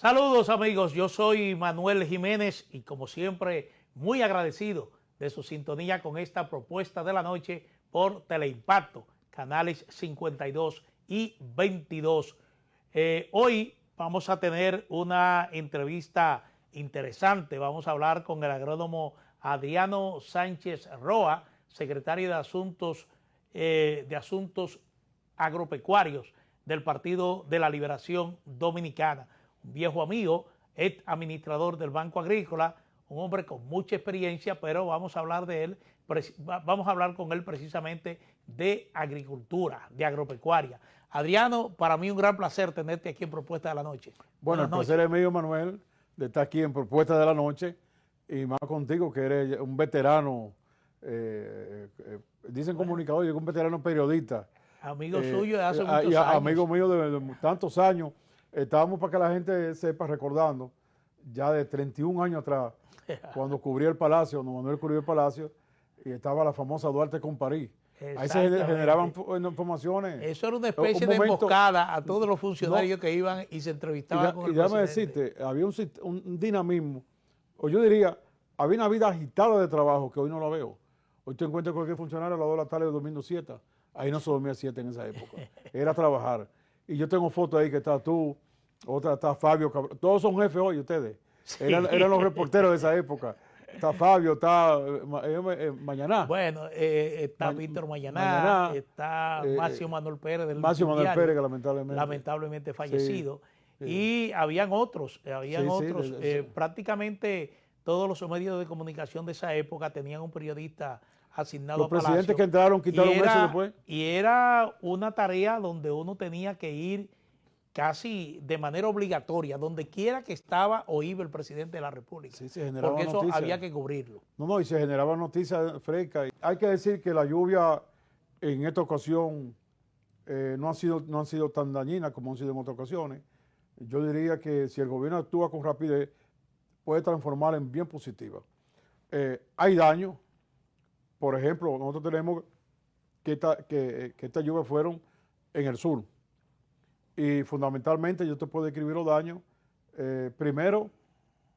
Saludos amigos, yo soy Manuel Jiménez y como siempre muy agradecido de su sintonía con esta propuesta de la noche por Teleimpacto, canales 52 y 22. Hoy vamos a tener una entrevista interesante, vamos a hablar con el agrónomo Adriano Sánchez Roa, secretario de Asuntos Agropecuarios del Partido de la Liberación Dominicana. Un viejo amigo, ex administrador del Banco Agrícola, un hombre con mucha experiencia, pero vamos a hablar de él, vamos a hablar con él precisamente de agricultura, de agropecuaria. Adriano, para mí un gran placer tenerte aquí en Propuesta de la Noche. Bueno, el placer es mío, Manuel, de estar aquí en Propuesta de la Noche y más contigo, que eres un veterano, dicen comunicador, yo soy un veterano periodista. Amigo suyo de hace muchos años. Amigo mío de tantos años. Estábamos, para que la gente sepa, recordando, ya de 31 años atrás, cuando cubría el Palacio, cuando Manuel cubrió el Palacio, y estaba la famosa Duarte con París. Ahí se generaban informaciones. Eso era una especie de emboscada a todos los funcionarios que iban y se entrevistaban con el presidente. Déjame decirte, había un dinamismo, o yo diría, había una vida agitada de trabajo que hoy no la veo. Hoy te encuentras cualquier funcionario a las 2 de la tarde durmiendo siesta. Ahí no se dormía siesta en esa época. Era trabajar. Y yo tengo fotos ahí que está tú, otra está Fabio, todos son jefes hoy ustedes. Sí. Eran los reporteros de esa época. Está Fabio, está Mañaná. Bueno, está Víctor Mañaná, está Máximo Manuel Pérez del Máximo Manuel Pérez, que lamentablemente fallecido. Sí, sí. Y habían otros, prácticamente todos los medios de comunicación de esa época tenían un periodista asignado a Palacio. Los presidentes que entraron quitaron eso después. Y era una tarea donde uno tenía que ir casi de manera obligatoria, donde quiera que estaba o iba el presidente de la República. Sí, se generaba porque eso noticias. Había que cubrirlo. No, y se generaban noticias frescas. Hay que decir que la lluvia en esta ocasión no han sido tan dañinas como han sido en otras ocasiones. Yo diría que si el gobierno actúa con rapidez, puede transformar en bien positiva. Hay daño. Por ejemplo, nosotros tenemos que estas lluvias fueron en el sur. Y fundamentalmente yo te puedo describir los daños, primero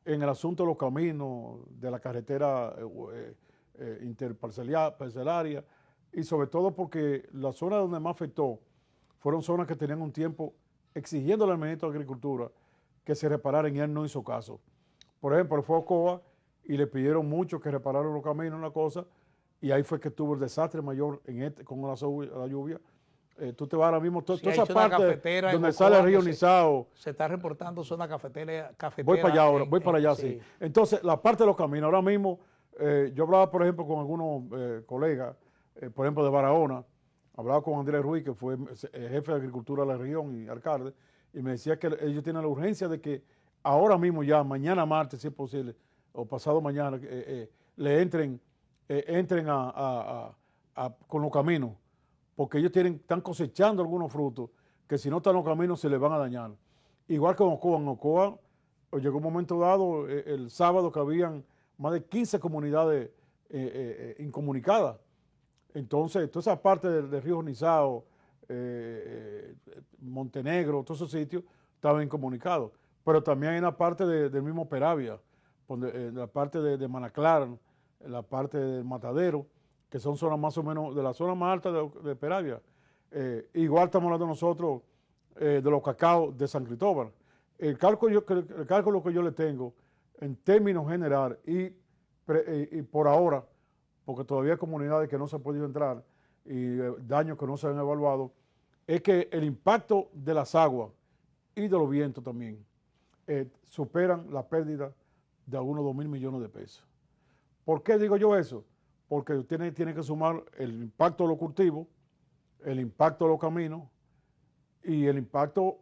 en el asunto de los caminos, de la carretera interparcelaria, y sobre todo porque las zonas donde más afectó fueron zonas que tenían un tiempo exigiéndole al ministro de Agricultura que se repararan y él no hizo caso. Por ejemplo, él fue a Ocoa y le pidieron mucho que repararan los caminos, una cosa, y ahí fue que tuvo el desastre mayor con la lluvia. Tú te vas ahora mismo, toda esa parte donde sale el río Nizao. Se está reportando zona cafetera. Voy para allá ahora, voy para allá, sí. Entonces, la parte de los caminos, ahora mismo, yo hablaba, por ejemplo, con algunos colegas, por ejemplo, de Barahona, hablaba con Andrés Ruiz, que fue jefe de agricultura de la región y alcalde, y me decía que ellos tienen la urgencia de que ahora mismo ya, mañana martes, si es posible, o pasado mañana, le entren con los caminos, porque ellos están cosechando algunos frutos que si no están en los caminos se les van a dañar. Igual que en Ocoa llegó un momento dado, el sábado, que habían más de 15 comunidades incomunicadas. Entonces, toda esa parte del río Nizao, Montenegro, todos esos sitios estaban incomunicados. Pero también hay una parte del mismo Peravia, la parte de Manaclar, la parte del Matadero, que son zonas más o menos de la zona más alta de Peravia. Igual estamos hablando nosotros de los cacaos de San Cristóbal. El cálculo que yo le tengo en términos generales y por ahora, porque todavía hay comunidades que no se han podido entrar y daños que no se han evaluado, es que el impacto de las aguas y de los vientos también superan la pérdida de algunos 2.000 millones de pesos. ¿Por qué digo yo eso? Porque tiene que sumar el impacto de los cultivos, el impacto de los caminos y el impacto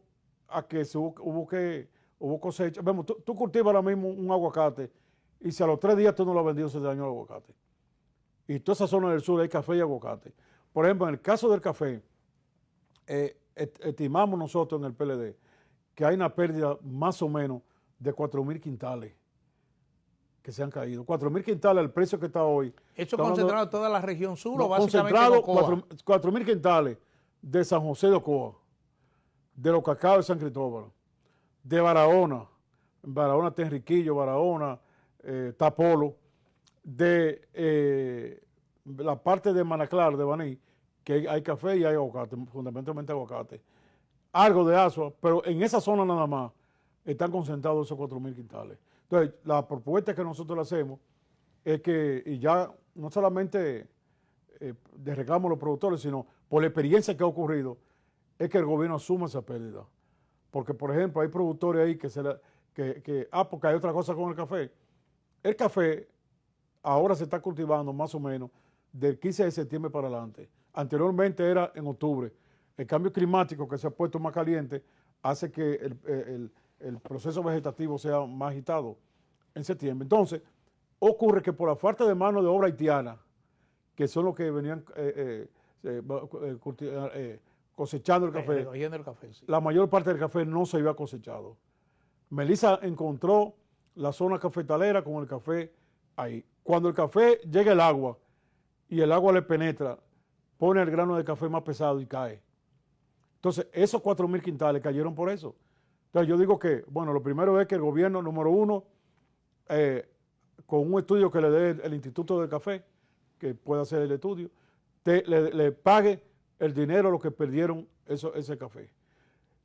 a que hubo cosecha. Vemos, tú cultivas ahora mismo un aguacate y si a los 3 días tú no lo has vendido, se te dañó el aguacate. Y toda esa zona del sur hay café y aguacate. Por ejemplo, en el caso del café, estimamos nosotros en el PLD que hay una pérdida más o menos de 4.000 quintales que se han caído. 4.000 quintales, el precio que está hoy. ¿Eso concentrado en toda la región sur o básicamente concentrado 4.000 quintales de San José de Ocoa, de los cacaos de San Cristóbal, de Barahona, Barahona está Enriquillo, Barahona, está Polo, de la parte de Manaclar, de Baní, que hay café y hay aguacate, fundamentalmente aguacate. Algo de Asua, pero en esa zona nada más están concentrados esos 4.000 quintales. Entonces, la propuesta que nosotros le hacemos es que, y ya no solamente de reclamo a los productores, sino por la experiencia que ha ocurrido, es que el gobierno asuma esa pérdida. Porque, por ejemplo, hay productores ahí porque hay otra cosa con el café. El café ahora se está cultivando más o menos del 15 de septiembre para adelante. Anteriormente era en octubre. El cambio climático que se ha puesto más caliente hace que el proceso vegetativo sea más agitado en septiembre. Entonces, ocurre que por la falta de mano de obra haitiana, que son los que venían cosechando el café, sí. La mayor parte del café no se había cosechado. Melissa encontró la zona cafetalera con el café ahí. Cuando el café llega el agua y el agua le penetra, pone el grano de café más pesado y cae. Entonces, esos 4.000 quintales cayeron por eso. Entonces, yo digo que, bueno, lo primero es que el gobierno, número uno, con un estudio que le dé el Instituto del Café, que pueda hacer el estudio, le pague el dinero a los que perdieron ese café.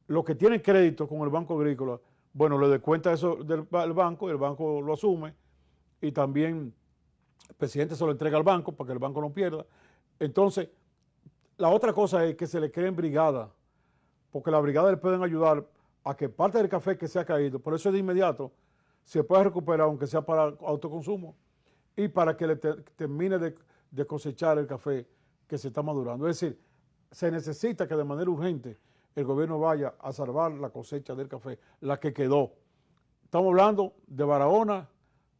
Los que tienen crédito con el Banco Agrícola, bueno, le descuenta eso del banco, el banco lo asume y también el presidente se lo entrega al banco para que el banco no pierda. Entonces, la otra cosa es que se le creen brigadas, porque las brigadas le pueden ayudar a que parte del café que se ha caído, por eso de inmediato, se pueda recuperar, aunque sea para autoconsumo, y para que le termine de cosechar el café que se está madurando. Es decir, se necesita que de manera urgente el gobierno vaya a salvar la cosecha del café, la que quedó. Estamos hablando de Barahona,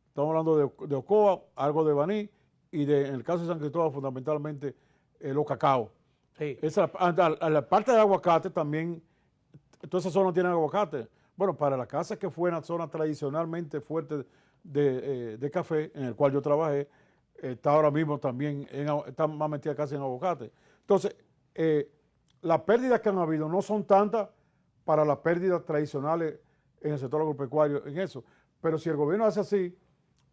estamos hablando de Ocoa, algo de Baní, y en el caso de San Cristóbal fundamentalmente los cacao. Sí. La parte de aguacate también, toda esa zona tiene aguacate. Bueno, para la casa que fue una zona tradicionalmente fuerte de café, en el cual yo trabajé, está ahora mismo también, está más metida casi en aguacate. Entonces, las pérdidas que han habido no son tantas para las pérdidas tradicionales en el sector agropecuario, en eso. Pero si el gobierno hace así,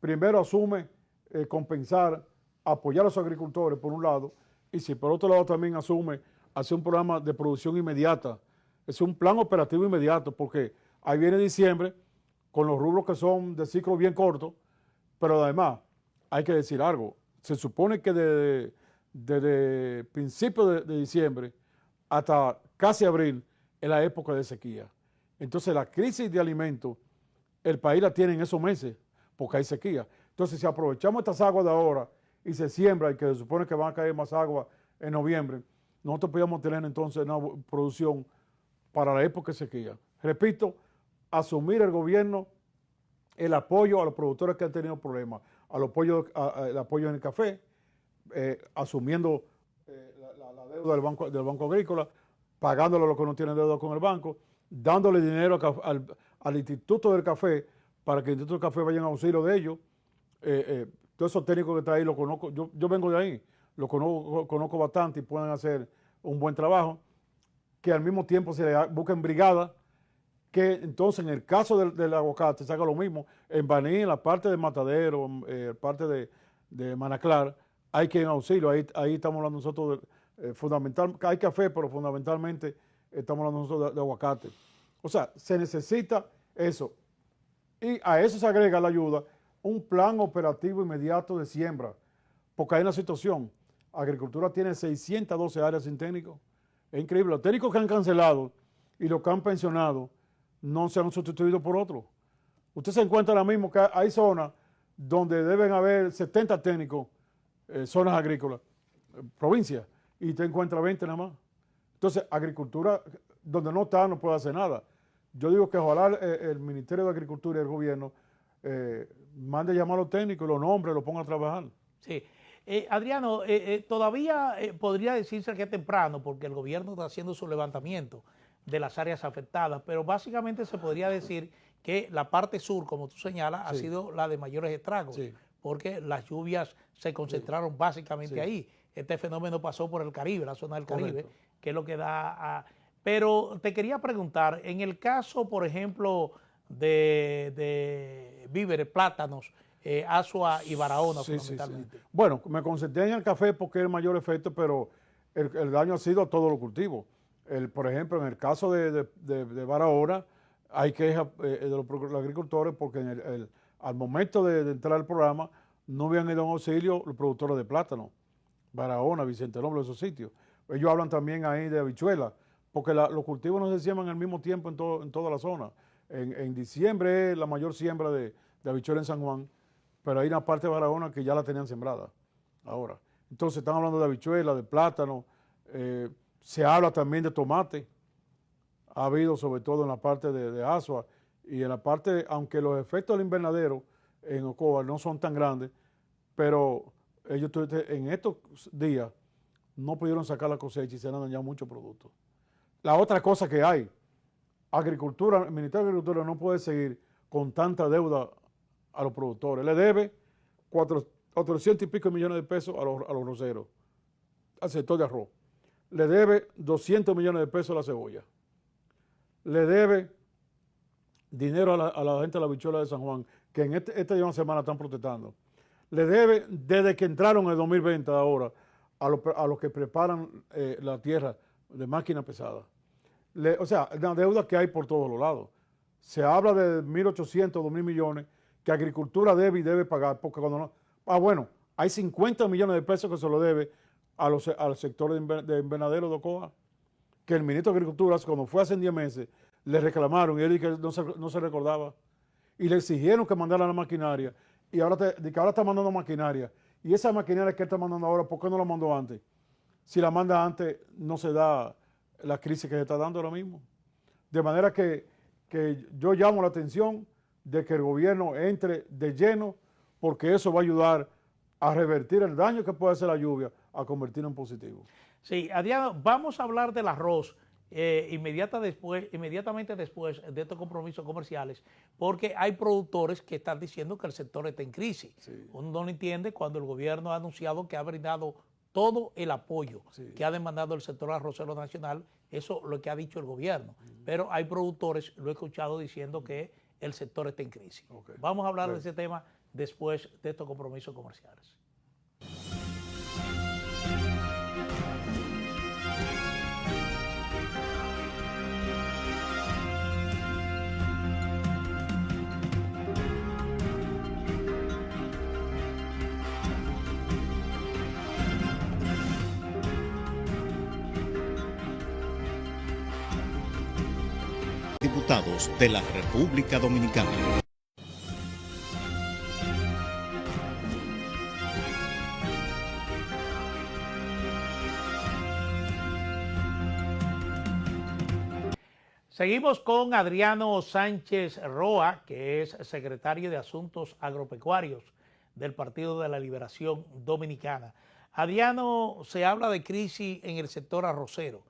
primero asume compensar, apoyar a los agricultores por un lado, y si por otro lado también asume hacer un programa de producción inmediata, es un plan operativo inmediato, porque ahí viene diciembre con los rubros que son de ciclo bien corto, pero además hay que decir algo, se supone que desde principios de diciembre hasta casi abril es la época de sequía. Entonces la crisis de alimentos, el país la tiene en esos meses, porque hay sequía. Entonces si aprovechamos estas aguas de ahora y se siembra, y que se supone que van a caer más agua en noviembre, nosotros podríamos tener entonces una producción para la época de sequía. Repito, asumir el gobierno el apoyo a los productores que han tenido problemas, el apoyo en el café, asumiendo la deuda del banco Agrícola, pagándole a los que no tienen deuda con el banco, dándole dinero al Instituto del Café para que el Instituto del Café vaya en auxilio de ellos. Todos esos técnicos que están ahí los conozco, yo vengo de ahí, los conozco bastante y pueden hacer un buen trabajo, que al mismo tiempo se le busquen brigadas, que entonces en el caso del aguacate se haga lo mismo. En Baní, en la parte de Matadero, en parte de Manaclar, hay que ir en auxilio. Ahí estamos hablando nosotros fundamental, hay café, pero fundamentalmente estamos hablando nosotros de aguacate. O sea, se necesita eso. Y a eso se agrega la ayuda, un plan operativo inmediato de siembra, porque hay una situación. Agricultura tiene 612 áreas sin técnicos. Es increíble. Los técnicos que han cancelado y los que han pensionado no se han sustituido por otros. Usted se encuentra ahora mismo que hay zonas donde deben haber 70 técnicos, zonas agrícolas, provincias, y te encuentra 20 nada más. Entonces, agricultura, donde no está, no puede hacer nada. Yo digo que ojalá el Ministerio de Agricultura y el gobierno mande llamar a los técnicos, los nombre, los ponga a trabajar. Sí. Adriano, todavía podría decirse que es temprano porque el gobierno está haciendo su levantamiento de las áreas afectadas, pero básicamente se podría decir que la parte sur, como tú señalas, ha sido la de mayores estragos, porque las lluvias se concentraron básicamente ahí. Este fenómeno pasó por el Caribe, la zona del Caribe, que es lo que da a... Pero te quería preguntar, en el caso, por ejemplo, de víveres, plátanos, Asua y Barahona fundamentalmente. Sí. Bueno, me concentré en el café porque es el mayor efecto, pero el daño ha sido a todos los cultivos. Por ejemplo, en el caso de Barahona, hay quejas de los agricultores porque al momento de entrar al programa no habían ido en auxilio los productores de plátano, Barahona, Vicente López, esos sitios. Ellos hablan también ahí de habichuelas, porque los cultivos no se siembran al mismo tiempo en toda la zona. En diciembre es la mayor siembra de habichuelas en San Juan, pero hay una parte de Barahona que ya la tenían sembrada ahora. Entonces están hablando de habichuelas, de plátano, se habla también de tomate, ha habido sobre todo en la parte de Asua y en la parte, aunque los efectos del invernadero en Ocoa no son tan grandes, pero ellos en estos días no pudieron sacar la cosecha y se han dañado muchos productos. La otra cosa que hay, Agricultura, el Ministerio de Agricultura no puede seguir con tanta deuda a los productores. Le debe 400 y pico millones de pesos a los groseros, al sector de arroz. Le debe 200 millones de pesos a la cebolla. Le debe dinero a la gente de la habichuela de San Juan, que en esta una semana están protestando. Le debe, desde que entraron en el 2020 ahora, a los que preparan la tierra de máquina pesada. O sea, una deuda que hay por todos los lados. Se habla de 1.800, 2.000 millones que Agricultura debe y debe pagar, porque cuando no... bueno, hay 50 millones de pesos que se lo debe al sector de invernadero de Ocoa, que el ministro de Agricultura, cuando fue hace 10 meses, le reclamaron y él dijo que no se recordaba. Y le exigieron que mandara la maquinaria. Y ahora está mandando maquinaria. Y esa maquinaria que él está mandando ahora, ¿por qué no la mandó antes? Si la manda antes, no se da la crisis que se está dando ahora mismo. De manera que yo llamo la atención de que el gobierno entre de lleno, porque eso va a ayudar a revertir el daño que puede hacer la lluvia, a convertirlo en positivo. Sí, Adriano, vamos a hablar del arroz inmediatamente después de estos compromisos comerciales, porque hay productores que están diciendo que el sector está en crisis. Sí. Uno no lo entiende cuando el gobierno ha anunciado que ha brindado todo el apoyo que ha demandado el sector arrocero nacional, eso es lo que ha dicho el gobierno, pero hay productores, lo he escuchado diciendo que el sector está en crisis. Okay. Vamos a hablar de ese tema después de estos compromisos comerciales. Diputados de la República Dominicana. Seguimos con Adriano Sánchez Roa, que es secretario de Asuntos Agropecuarios del Partido de la Liberación Dominicana. Adriano, se habla de crisis en el sector arrocero.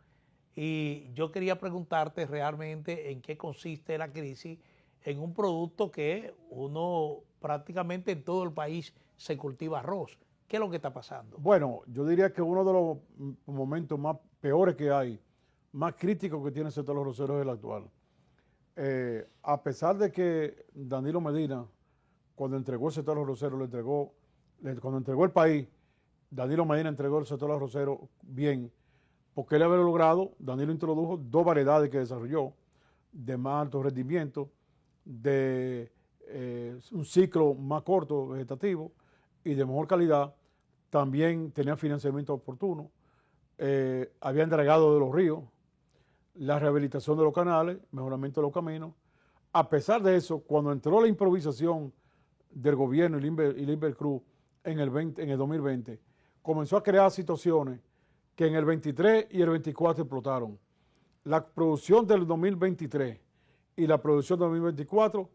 Y yo quería preguntarte realmente en qué consiste la crisis en un producto que uno prácticamente en todo el país se cultiva arroz. ¿Qué es lo que está pasando? Bueno, yo diría que uno de los momentos más peores que hay, más críticos que tiene el sector arrocero es el actual. A pesar de que Danilo Medina, cuando entregó el sector arrocero, cuando entregó el país, Danilo Medina entregó el sector arrocero bien, porque él había logrado, Danilo introdujo 2 variedades que desarrolló, de más alto rendimiento, de un ciclo más corto vegetativo y de mejor calidad. También tenía financiamiento oportuno, había entregado de los ríos, la rehabilitación de los canales, mejoramiento de los caminos. A pesar de eso, cuando entró la improvisación del gobierno y el Invercruz en el 2020, comenzó a crear situaciones que en el 23 y el 24 explotaron. La producción del 2023 y la producción del 2024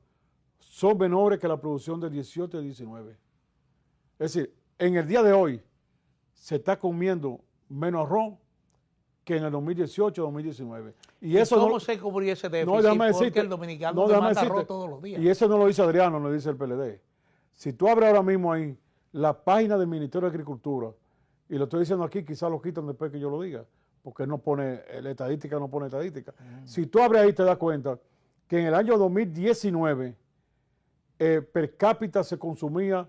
son menores que la producción del 18 y 19. Es decir, en el día de hoy se está comiendo menos arroz que en el 2018-2019. ¿Y cómo se cubrió ese déficit? Porque el dominicano demanda arroz todos los días. Y eso no lo dice Adriano, lo dice el PLD. Si tú abres ahora mismo ahí la página del Ministerio de Agricultura, y lo estoy diciendo aquí, quizás lo quitan después que yo lo diga, porque no pone, la estadística no pone estadística. Si tú abres ahí te das cuenta que en el año 2019 per cápita se consumía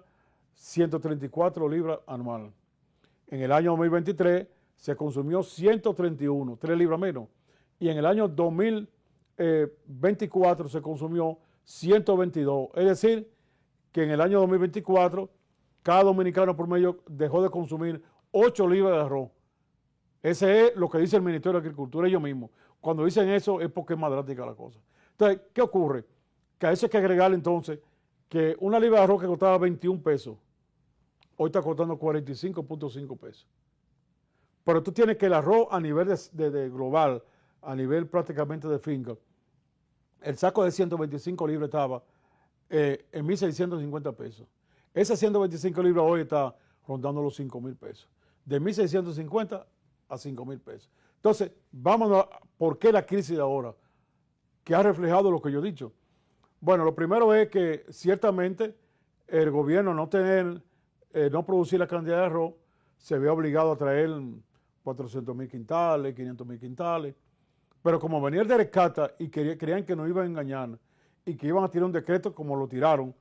134 libras anual. En el año 2023 se consumió 131, 3 libras menos. Y en el año 2024 se consumió 122. Es decir, que en el año 2024 cada dominicano promedio dejó de consumir 8 libras de arroz. Ese es lo que dice el Ministerio de Agricultura ellos mismos. Cuando dicen eso es porque es más drástica la cosa. Entonces, ¿qué ocurre? Que a eso hay que agregarle entonces que una libra de arroz que costaba 21 pesos, hoy está costando 45.5 pesos. Pero tú tienes que el arroz a nivel de global, a nivel prácticamente de finca, el saco de 125 libras estaba en 1.650 pesos. Ese 125 libras hoy está rondando los 5.000 pesos. De 1.650 a 5.000 pesos. Entonces, vámonos a por qué la crisis de ahora, que ha reflejado lo que yo he dicho. Bueno, lo primero es que ciertamente el gobierno no producir la cantidad de arroz, se ve obligado a traer 400.000 quintales, 500.000 quintales, pero como venía el de rescata y creían que nos iban a engañar y que iban a tirar un decreto como lo tiraron,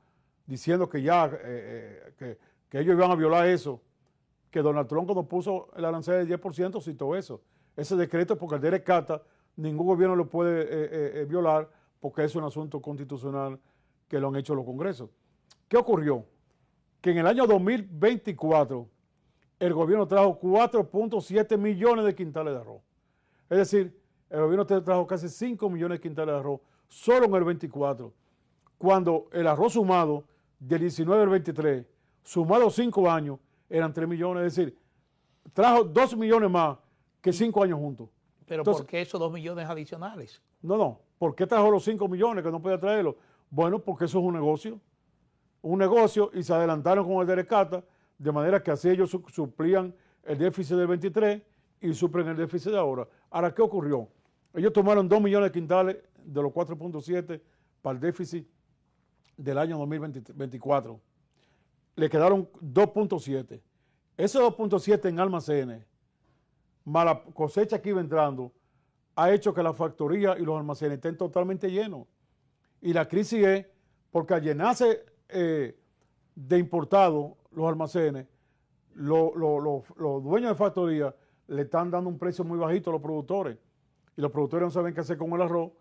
diciendo que ya, que ellos iban a violar eso, que Donald Trump cuando puso el arancel del 10% citó eso. Ese decreto, porque el de rescata, ningún gobierno lo puede violar, porque es un asunto constitucional que lo han hecho los congresos. ¿Qué ocurrió? Que en el año 2024 el gobierno trajo 4.7 millones de quintales de arroz. Es decir, el gobierno trajo casi 5 millones de quintales de arroz solo en el 24, cuando el arroz sumado del 19 al 23, sumado 5 años, eran 3 millones. Es decir, trajo 2 millones más que 5 años juntos. Pero entonces, ¿por qué esos 2 millones adicionales? No. ¿Por qué trajo los 5 millones que no podía traerlos? Bueno, porque eso es un negocio. Un negocio y se adelantaron con el de rescata, de manera que así ellos suplían el déficit del 23 y suplen el déficit de ahora. Ahora, ¿qué ocurrió? Ellos tomaron 2 millones de quintales de los 4.7 para el déficit del año 2024. Le quedaron 2.7. Ese 2.7 en almacenes, más la cosecha que iba entrando, ha hecho que la factoría y los almacenes estén totalmente llenos. Y la crisis es porque al llenarse de importados los almacenes, los dueños de factoría le están dando un precio muy bajito a los productores. Y los productores no saben qué hacer con el arroz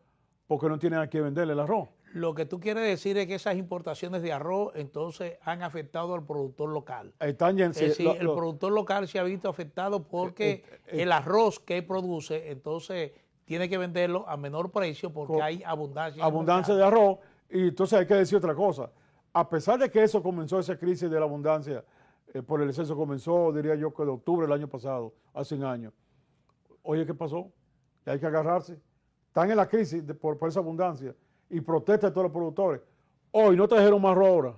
porque no tienen a quién venderle el arroz. Lo que tú quieres decir es que esas importaciones de arroz entonces han afectado al productor local. Están es decir, el productor local se ha visto afectado porque el arroz que produce entonces tiene que venderlo a menor precio porque hay abundancia. Abundancia de arroz. Y entonces hay que decir otra cosa. A pesar de que eso comenzó, esa crisis de la abundancia por el exceso comenzó, diría yo, que de octubre del año pasado, hace un año. Oye, ¿qué pasó? Que hay que agarrarse. Están en la crisis por esa abundancia y protesta a todos los productores. Hoy no trajeron más arroz ahora.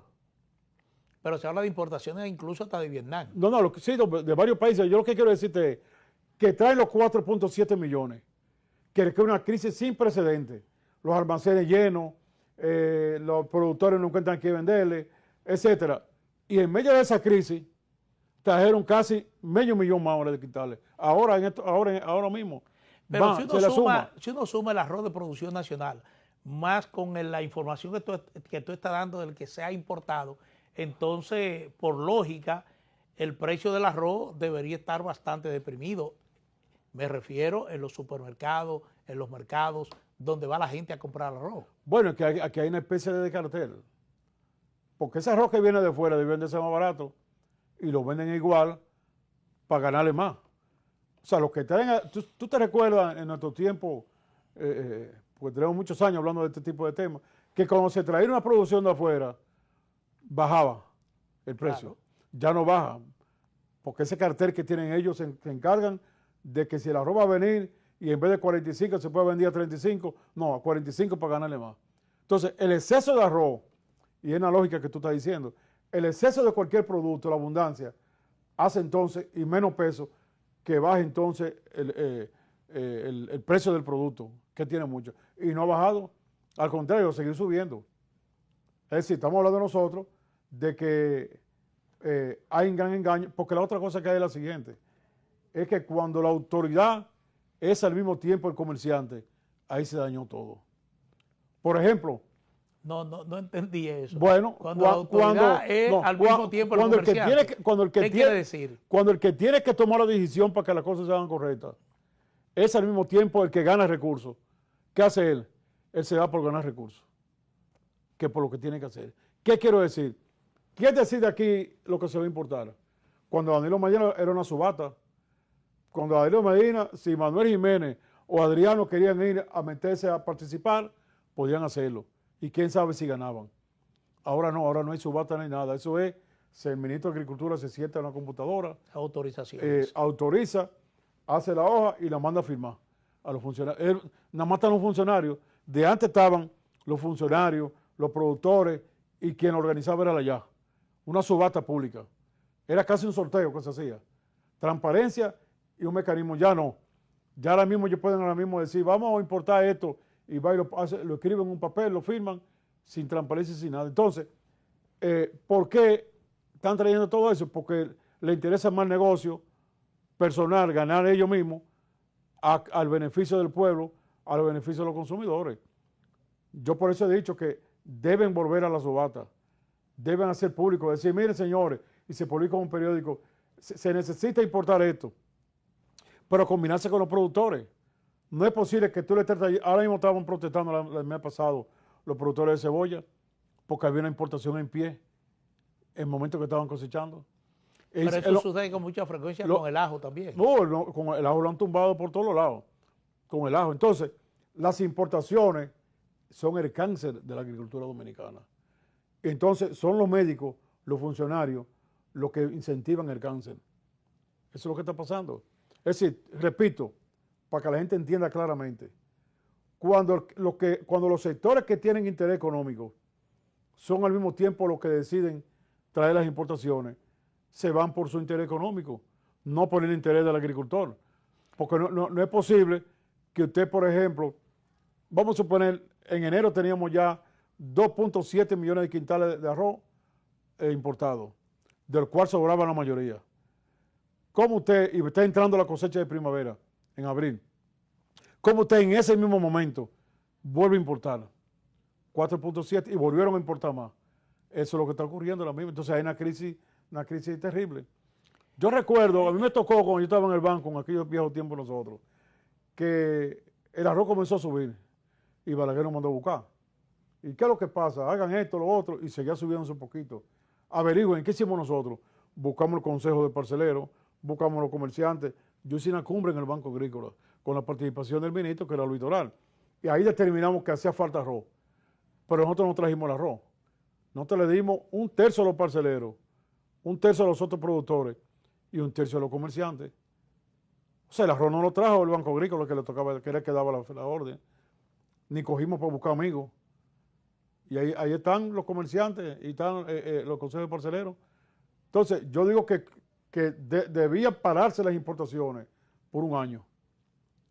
Pero se habla de importaciones incluso hasta de Vietnam. No, sí, de varios países. Yo lo que quiero decirte es que traen los 4.7 millones, que es una crisis sin precedentes. Los almacenes llenos, los productores no encuentran a quién venderle, etcétera. Y en medio de esa crisis trajeron casi medio millón más ahora de quintales. Ahora mismo. Pero si uno suma el arroz de producción nacional, más con la información que tú estás dando del que se ha importado, entonces, por lógica, el precio del arroz debería estar bastante deprimido. Me refiero en los supermercados, en los mercados, donde va la gente a comprar arroz. Bueno, que aquí hay una especie de cartel. Porque ese arroz que viene de fuera debe de ser más barato y lo venden igual para ganarle más. O sea, los que traen, tú te recuerdas en nuestro tiempo, porque tenemos muchos años hablando de este tipo de temas, que cuando se traía una producción de afuera, bajaba el precio. Claro. Ya no baja, porque ese cartel que tienen ellos se encargan de que si el arroz va a venir y en vez de 45 se puede vender a 35, no, a 45 para ganarle más. Entonces, el exceso de arroz, y es la lógica que tú estás diciendo, el exceso de cualquier producto, la abundancia, hace entonces, y menos peso, que baje entonces el precio del producto, que tiene mucho. Y no ha bajado, al contrario, seguir subiendo. Es decir, estamos hablando nosotros de que hay un gran engaño, porque la otra cosa que hay es la siguiente, es que cuando la autoridad es al mismo tiempo el comerciante, ahí se dañó todo. Por ejemplo, No entendí eso. bueno, Cuando la autoridad es al mismo tiempo el comerciante. ¿Qué quiere decir? Cuando el que tiene que tomar la decisión para que las cosas se hagan correctas es al mismo tiempo el que gana recursos. ¿Qué hace él? Él se da por ganar recursos, que por lo que tiene que hacer. ¿Qué quiero decir? ¿Quién decide aquí lo que se va a importar? Cuando Danilo Medina era una subasta, cuando Danilo Medina, si Manuel Jiménez o Adriano querían ir a meterse a participar, podían hacerlo. Y quién sabe si ganaban. Ahora no hay subasta ni nada. Eso es, si el ministro de Agricultura se sienta en la computadora, Autorizaciones. autoriza, hace la hoja y la manda a firmar a los funcionarios. Nada más están los funcionarios. De antes estaban los funcionarios, los productores y quien organizaba era la ya. Una subasta pública. Era casi un sorteo que se hacía. Transparencia y un mecanismo. Ya no. Ya ahora mismo ellos pueden decir, vamos a importar esto y va y lo escriben en un papel, lo firman sin transparencia y sin nada. Entonces, ¿por qué están trayendo todo eso? Porque le interesa más negocio personal, ganar ellos mismos al beneficio del pueblo, al beneficio de los consumidores. Yo por eso he dicho que deben volver a la subasta, deben hacer público, decir, miren señores, y se publica en un periódico, se necesita importar esto, pero combinarse con los productores. No es posible que tú le trates, ahora mismo estaban protestando el mes pasado los productores de cebolla, porque había una importación en pie en el momento que estaban cosechando. Pero eso sucede con mucha frecuencia con el ajo también. No, con el ajo lo han tumbado por todos lados, con el ajo. Entonces, las importaciones son el cáncer de la agricultura dominicana. Entonces, son los médicos, los funcionarios, los que incentivan el cáncer. Eso es lo que está pasando. Es decir, repito, para que la gente entienda claramente, cuando los sectores que tienen interés económico son al mismo tiempo los que deciden traer las importaciones, se van por su interés económico, no por el interés del agricultor. Porque no es posible que usted, por ejemplo, vamos a suponer, en enero teníamos ya 2.7 millones de quintales de arroz importados, del cual sobraba la mayoría. ¿Cómo usted, y está entrando la cosecha de primavera en abril, cómo usted en ese mismo momento vuelve a importar 4.7 y volvieron a importar más? Eso es lo que está ocurriendo ahora mismo. Entonces hay una crisis terrible. Yo recuerdo, a mí me tocó cuando yo estaba en el banco, en aquellos viejos tiempos nosotros, que el arroz comenzó a subir y Balaguer nos mandó a buscar. ¿Y qué es lo que pasa? Hagan esto, lo otro, y seguía subiéndose un poquito. Averigüen, ¿qué hicimos nosotros? Buscamos el consejo de parceleros, buscamos los comerciantes. Yo hice una cumbre en el Banco Agrícola con la participación del ministro, que era Luis Doral. Y ahí determinamos que hacía falta arroz. Pero nosotros no trajimos el arroz. Nosotros le dimos 1/3 a los parceleros, 1/3 a los otros productores y 1/3 a los comerciantes. O sea, el arroz no lo trajo el Banco Agrícola, que le tocaba, que era el que daba la orden. Ni cogimos para buscar amigos. Y ahí están los comerciantes y están los consejos de parceleros. Entonces, yo digo que debían pararse las importaciones por un año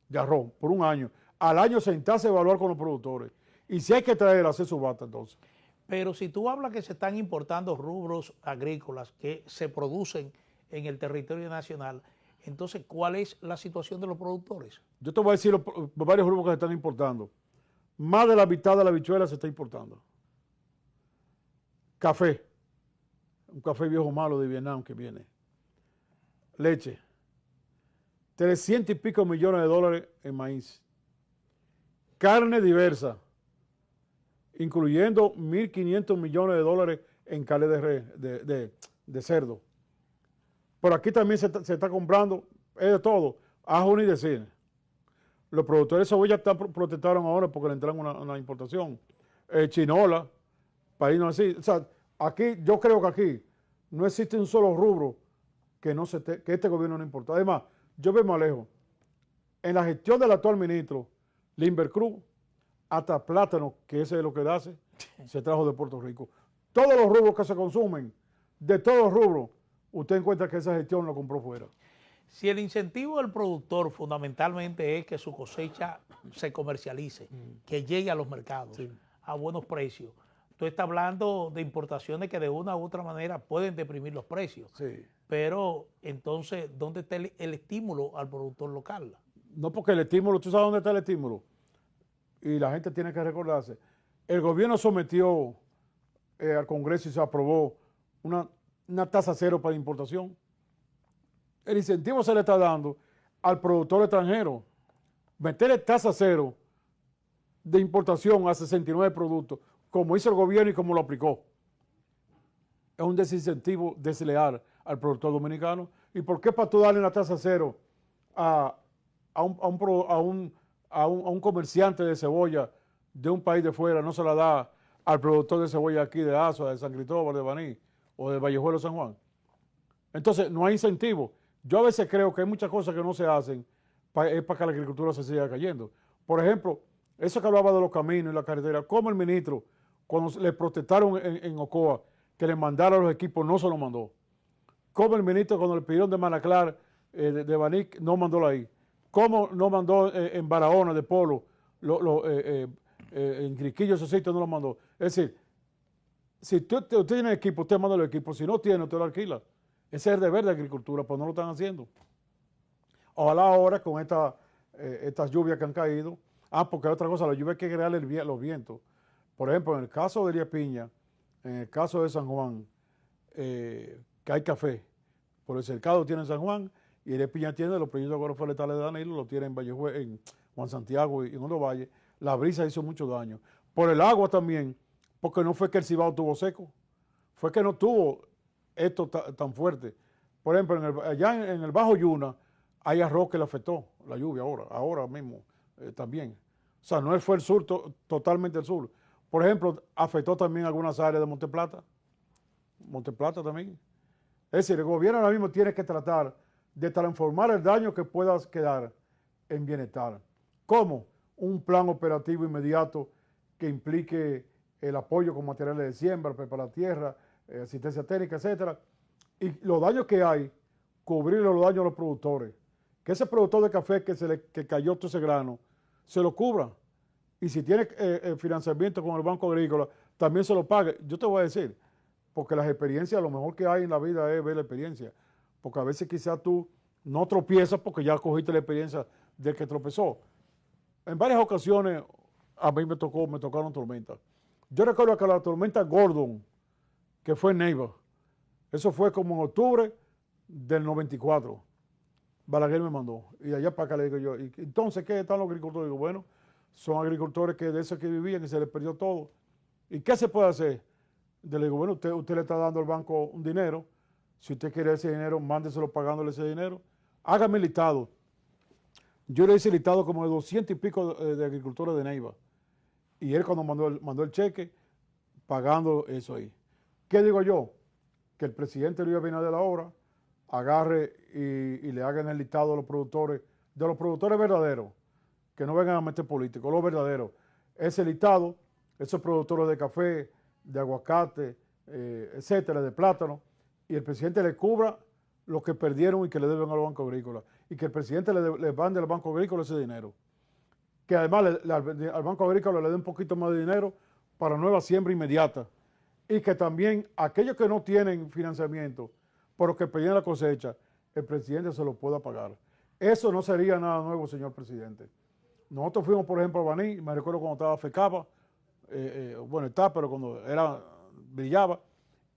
de arroz, por un año. Al año sentarse a evaluar con los productores. Y si hay que traer, hacer subasta entonces. Pero si tú hablas que se están importando rubros agrícolas que se producen en el territorio nacional, entonces, ¿cuál es la situación de los productores? Yo te voy a decir varios rubros que se están importando. Más de la mitad de la habichuela se está importando. Café. Un café viejo malo de Vietnam que viene. Leche. 300 y pico millones de dólares en maíz. Carne diversa, incluyendo 1.500 millones de dólares en carne de cerdo. Por aquí también se está comprando, es de todo, ajo ni decir. Los productores de cebolla protestaron ahora porque le entraron una importación. Chinola, país no así. O sea, aquí, yo creo que aquí no existe un solo rubro que este gobierno no importa. Además, yo veo más lejos. En la gestión del actual ministro, Limber Cruz, hasta plátano, que ese es lo que hace, se trajo de Puerto Rico. Todos los rubros que se consumen, de todos los rubros, usted encuentra que esa gestión lo compró fuera. Si el incentivo del productor fundamentalmente es que su cosecha se comercialice, que llegue a los mercados a buenos precios, tú estás hablando de importaciones que de una u otra manera pueden deprimir los precios. Sí. Pero entonces, ¿dónde está el estímulo al productor local? No, porque el estímulo, ¿tú sabes dónde está el estímulo? Y la gente tiene que recordarse. el gobierno sometió al Congreso y se aprobó una tasa cero para importación. El incentivo se le está dando al productor extranjero. Meterle tasa cero de importación a 69 productos, como hizo el gobierno y como lo aplicó, es un desincentivo desleal al productor dominicano. ¿Y por qué para tú darle una tasa cero a un comerciante de cebolla de un país de fuera, no se la da al productor de cebolla aquí de Azua, de San Cristóbal, de Baní o de Vallejuelo, San Juan? Entonces, no hay incentivo. Yo a veces creo que hay muchas cosas que no se hacen para que la agricultura se siga cayendo. Por ejemplo, eso que hablaba de los caminos y la carretera, como el ministro, cuando le protestaron en Ocoa, que le mandara los equipos, no se los mandó. Como el ministro, cuando le pidieron de Manaclar, de Baní, no mandó ahí. Como no mandó en Barahona, de Polo, en Criquillo, esos sitios no lo mandó. Es decir, si usted tiene equipo, usted manda los equipos. Si no tiene, usted lo alquila. Ese es el deber de agricultura, pues no lo están haciendo. Ojalá ahora con estas lluvias que han caído. Porque hay otra cosa, la lluvia hay que crear los vientos. Por ejemplo, en el caso de Elías Piña, en el caso de San Juan, que hay café, por el cercado tiene en San Juan, y Elías Piña tiene los proyectos agroforestales de Danilo, lo tiene en Vallejuela, en Juan Santiago y en Hondo Valle. La brisa hizo mucho daño. Por el agua también, porque no fue que el Cibao tuvo seco, fue que no tuvo esto tan fuerte. Por ejemplo, allá en el Bajo Yuna hay arroz que le afectó la lluvia ahora mismo también. O sea, no fue el sur, totalmente el sur. Por ejemplo, afectó también algunas áreas de Monteplata también. Es decir, el gobierno ahora mismo tiene que tratar de transformar el daño que pueda quedar en bienestar. ¿Cómo? Un plan operativo inmediato que implique el apoyo con materiales de siembra, preparar la tierra, asistencia técnica, etcétera. Y los daños que hay, cubrir los daños a los productores. Que ese productor de café que cayó todo ese grano, se lo cubra. Y si tiene financiamiento con el Banco Agrícola, también se lo pague. Yo te voy a decir, porque las experiencias, lo mejor que hay en la vida es ver la experiencia. Porque a veces quizás tú no tropiezas porque ya cogiste la experiencia del que tropezó. En varias ocasiones a mí me tocaron tormentas. Yo recuerdo que la tormenta Gordon, que fue en Neiva, eso fue como en octubre del 94. Balaguer me mandó. Y de allá para acá le digo yo, ¿y entonces qué están los agricultores? Digo, bueno, son agricultores que de esos que vivían y se les perdió todo. ¿Y qué se puede hacer? Le digo, bueno, usted le está dando al banco un dinero. Si usted quiere ese dinero, mándeselo pagándole ese dinero. Hágame el listado. Yo le hice listado como de 200 y pico de agricultores de Neiva. Y él cuando mandó el cheque, pagando eso ahí. ¿Qué digo yo? Que el presidente Luis Abinader ahora agarre y le hagan el listado de los productores verdaderos, que no vengan a meter políticos, los verdaderos. Ese listado, esos productores de café, de aguacate, etcétera, de plátano, y el presidente le cubra lo que perdieron y que le deben al Banco Agrícola, y que el presidente le mande al Banco Agrícola ese dinero. Que además al Banco Agrícola le dé un poquito más de dinero para nueva siembra inmediata, y que también aquellos que no tienen financiamiento, pero que pedían la cosecha, el presidente se lo pueda pagar. Eso no sería nada nuevo, señor presidente. Nosotros fuimos, por ejemplo, a Baní, me recuerdo cuando estaba FECAPA, bueno, está, pero cuando brillaba,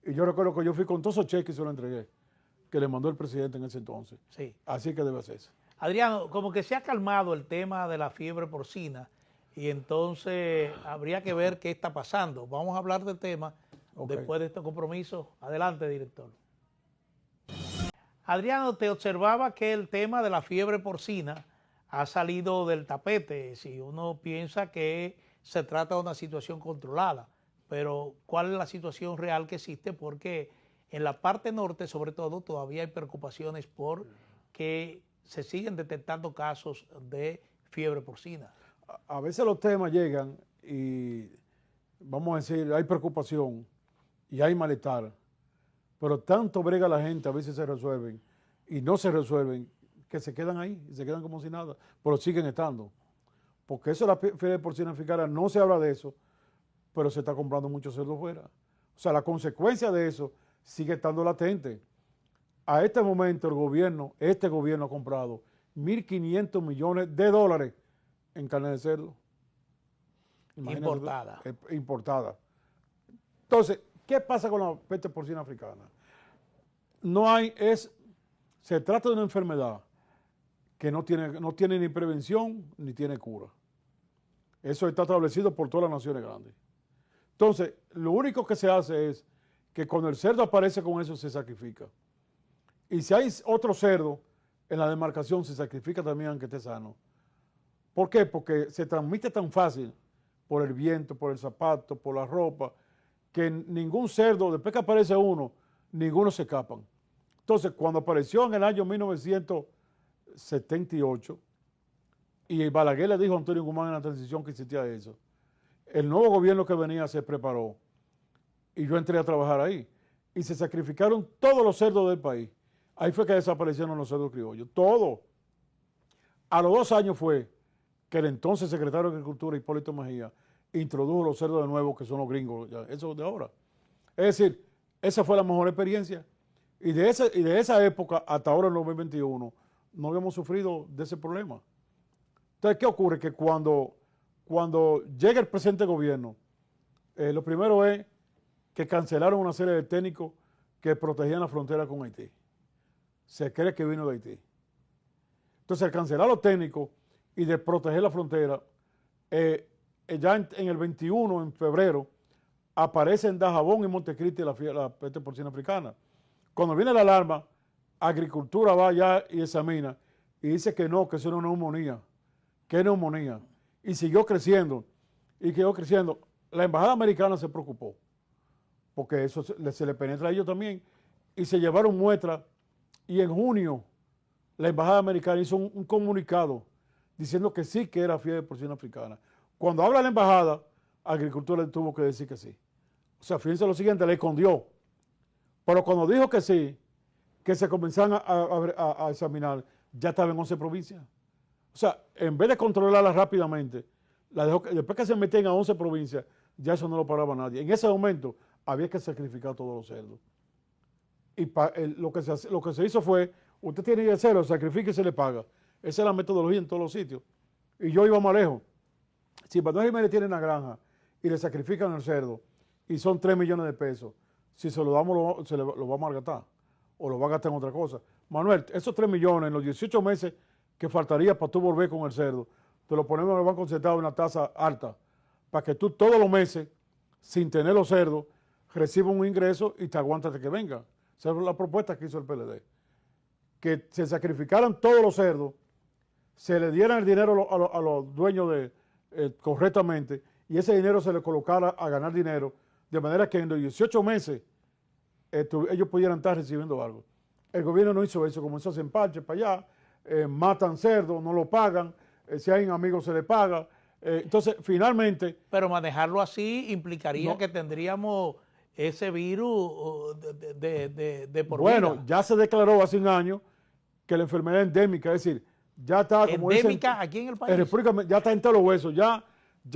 y yo recuerdo que yo fui con todos esos cheques y se los entregué, que le mandó el presidente en ese entonces. Sí. Así que debe hacerse. Adriano, como que se ha calmado el tema de la fiebre porcina y entonces habría que ver qué está pasando. Vamos a hablar del tema después de este compromiso. Adelante, director. Adriano, te observaba que el tema de la fiebre porcina ha salido del tapete. Si uno piensa que se trata de una situación controlada, pero ¿cuál es la situación real que existe? Porque en la parte norte, sobre todo, todavía hay preocupaciones por que se siguen detectando casos de fiebre porcina. A veces los temas llegan y, vamos a decir, hay preocupación y hay malestar, pero tanto brega la gente, a veces se resuelven y no se resuelven, que se quedan ahí, se quedan como si nada, pero siguen estando. Porque eso de la fiebre porcina africana, no se habla de eso, pero se está comprando mucho cerdo fuera. O sea, la consecuencia de eso sigue estando latente. A este momento este gobierno ha comprado $1.500 millones en carne de cerdo. Imagínate, importada. Importada. Entonces, ¿qué pasa con la peste porcina africana? Se trata de una enfermedad que no tiene ni prevención ni tiene cura. Eso está establecido por todas las naciones grandes. Entonces, lo único que se hace es que cuando el cerdo aparece con eso, se sacrifica. Y si hay otro cerdo en la demarcación, se sacrifica también aunque esté sano. ¿Por qué? Porque se transmite tan fácil por el viento, por el zapato, por la ropa, que ningún cerdo, después que aparece uno, ninguno se escapan. Entonces, cuando apareció en el año 1978, y Balaguer le dijo a Antonio Guzmán en la transición que existía eso, el nuevo gobierno que venía se preparó y yo entré a trabajar ahí. Y se sacrificaron todos los cerdos del país. Ahí fue que desaparecieron los cerdos criollos. Todo. A los 2 años fue que el entonces secretario de Agricultura, Hipólito Mejía, introdujo los cerdos de nuevo, que son los gringos, ya, eso de ahora. Es decir, esa fue la mejor experiencia. Y de esa época hasta ahora, en 2021, no habíamos sufrido de ese problema. Entonces, ¿qué ocurre? Que cuando llega el presente gobierno, lo primero es que cancelaron una serie de técnicos que protegían la frontera con Haití. Se cree que vino de Haití. Entonces, al cancelar los técnicos y de proteger la frontera, ya en el 21, en febrero, aparece en Dajabón y Montecristi la peste porcina africana. Cuando viene la alarma, Agricultura va allá y examina y dice que no, que eso no es neumonía, que es neumonía. Y siguió creciendo, y quedó creciendo. La embajada americana se preocupó, porque eso se le penetra a ellos también, y se llevaron muestras, y en junio la embajada americana hizo un comunicado diciendo que sí que era fiebre porcina africana. Cuando habla la embajada, Agricultura tuvo que decir que sí. O sea, fíjense lo siguiente, le escondió. Pero cuando dijo que sí, que se comenzaron a examinar, ya estaba en 11 provincias. O sea, en vez de controlarla rápidamente, después que se metían a 11 provincias, ya eso no lo paraba nadie. En ese momento había que sacrificar todos los cerdos. Y lo que se hizo fue, usted tiene que hacerlo, sacrifique y se le paga. Esa es la metodología en todos los sitios. Y yo iba más lejos. Si Manuel Jiménez tiene una granja y le sacrifican el cerdo y son 3 millones de pesos, si se lo damos, lo va a malgastar o lo va a gastar en otra cosa. Manuel, esos 3 millones en los 18 meses que faltaría para tú volver con el cerdo, te lo ponemos en el Banco Central en una tasa alta, para que tú todos los meses, sin tener los cerdos, recibas un ingreso y te aguantas de que venga. Esa es la propuesta que hizo el PLD. Que se sacrificaran todos los cerdos, se le dieran el dinero a los dueños correctamente, y ese dinero se le colocara a ganar dinero, de manera que en los 18 meses ellos pudieran estar recibiendo algo. El gobierno no hizo eso, comenzó a hacer parches para allá, matan cerdos, no lo pagan, si hay amigos se le paga. Entonces, finalmente... Pero manejarlo así implicaría que tendríamos ese virus de por vida. Bueno, ya se declaró hace un año que la enfermedad es endémica, es decir, ya está... como endémica dicen, aquí en el país. En República, ya está entre los huesos, ya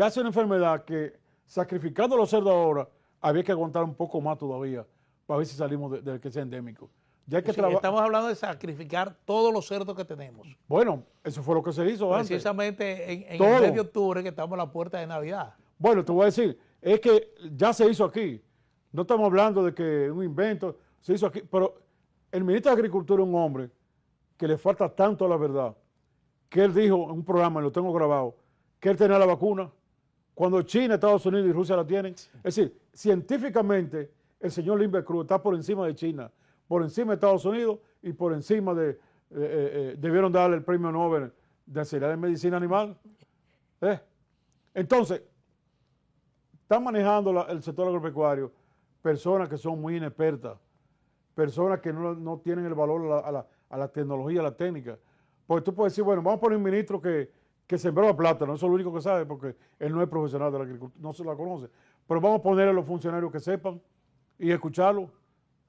es una enfermedad que, sacrificando los cerdos ahora, había que aguantar un poco más todavía para ver si salimos de que sea endémico. Ya hay que estamos hablando de sacrificar todos los cerdos que tenemos. Bueno, eso fue lo que se hizo antes. Precisamente en el mes de octubre, que estamos a la puerta de Navidad. Bueno, te voy a decir, es que ya se hizo aquí. No estamos hablando de que un invento, se hizo aquí. Pero el ministro de Agricultura es un hombre que le falta tanto a la verdad, que él dijo en un programa, y lo tengo grabado, que él tenía la vacuna cuando China, Estados Unidos y Rusia la tienen. Es decir, científicamente, el señor Limber Cruz está por encima de China, por encima de Estados Unidos y por encima debieron darle el premio Nobel de Seriedad de Medicina Animal. Entonces, están manejando el sector agropecuario personas que son muy inexpertas, personas que no tienen el valor a la tecnología, a la técnica. Porque tú puedes decir, bueno, vamos a poner un ministro que sembró plátano, eso es lo único que sabe, porque él no es profesional de la agricultura, no se la conoce. Pero vamos a poner a los funcionarios que sepan y escucharlo,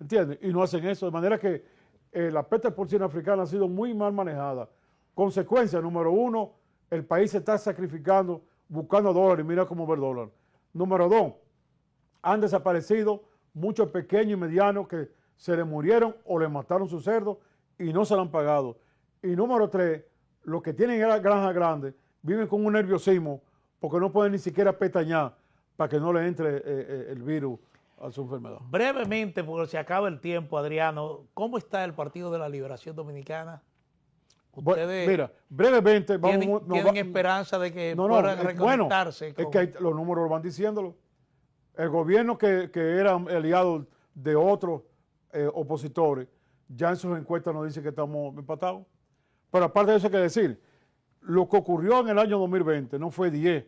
¿entiendes? Y no hacen eso, de manera que la peste porcina africana ha sido muy mal manejada. Consecuencia, número 1, el país se está sacrificando buscando dólares, mira cómo ver dólar. Número 2, han desaparecido muchos pequeños y medianos que se le murieron o le mataron sus cerdos y no se lo han pagado. Y número 3, los que tienen granjas grandes viven con un nerviosismo porque no pueden ni siquiera pestañear para que no le entre el virus a su enfermedad. Brevemente, porque se acaba el tiempo, Adriano, ¿cómo está el Partido de la Liberación Dominicana? Ustedes mira, brevemente, tienen esperanza de que puedan reconectarse. Es que los números lo van diciéndolo. El gobierno que era aliado de otros opositores, ya en sus encuestas nos dice que estamos empatados. Pero aparte de eso hay que decir, lo que ocurrió en el año 2020 no fue 10,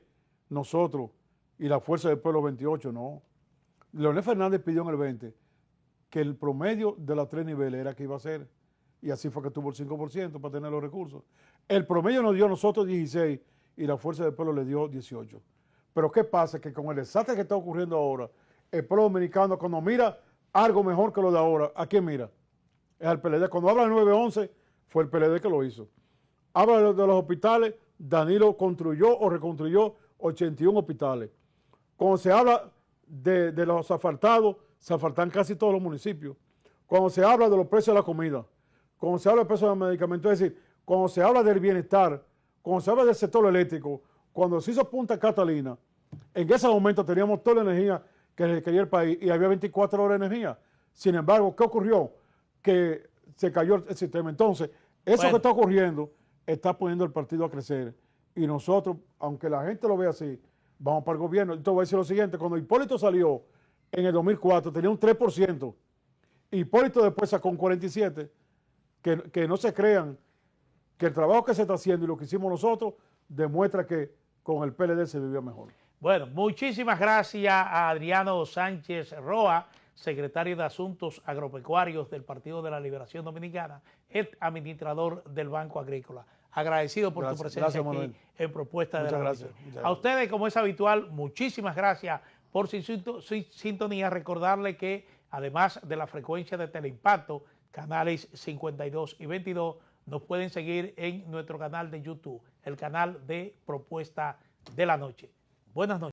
nosotros y la Fuerza del Pueblo 28, no. Leonel Fernández pidió en el 20 que el promedio de los 3 niveles era que iba a ser, y así fue que tuvo el 5% para tener los recursos. El promedio nos dio a nosotros 16 y la Fuerza del Pueblo le dio 18. Pero ¿qué pasa? Que con el desastre que está ocurriendo ahora, el pueblo dominicano cuando mira algo mejor que lo de ahora, ¿a quién mira? Es al PLD. Cuando habla del 911, fue el PLD que lo hizo. Habla de los hospitales, Danilo construyó o reconstruyó 81 hospitales. Cuando se habla de los asfaltados, se asfaltan casi todos los municipios. Cuando se habla de los precios de la comida, cuando se habla del precio de los medicamentos, es decir, cuando se habla del bienestar, cuando se habla del sector eléctrico, cuando se hizo Punta Catalina, en ese momento teníamos toda la energía que requería el país y había 24 horas de energía. Sin embargo, ¿qué ocurrió? Que se cayó el sistema. Entonces, eso que está ocurriendo está poniendo el partido a crecer. Y nosotros, aunque la gente lo vea así, vamos para el gobierno. Entonces voy a decir lo siguiente, cuando Hipólito salió en el 2004 tenía un 3%. Hipólito después sacó un 47%. Que no se crean que el trabajo que se está haciendo y lo que hicimos nosotros demuestra que con el PLD se vivía mejor. Bueno, muchísimas gracias a Adriano Sánchez Roa, secretario de Asuntos Agropecuarios del Partido de la Liberación Dominicana, administrador del Banco Agrícola. Agradecido por tu presencia aquí en Propuesta de la Noche. A ustedes, como es habitual, muchísimas gracias por su sintonía. Recordarle que además de la frecuencia de Teleimpacto, canales 52 y 22, nos pueden seguir en nuestro canal de YouTube, el canal de Propuesta de la Noche. Buenas noches.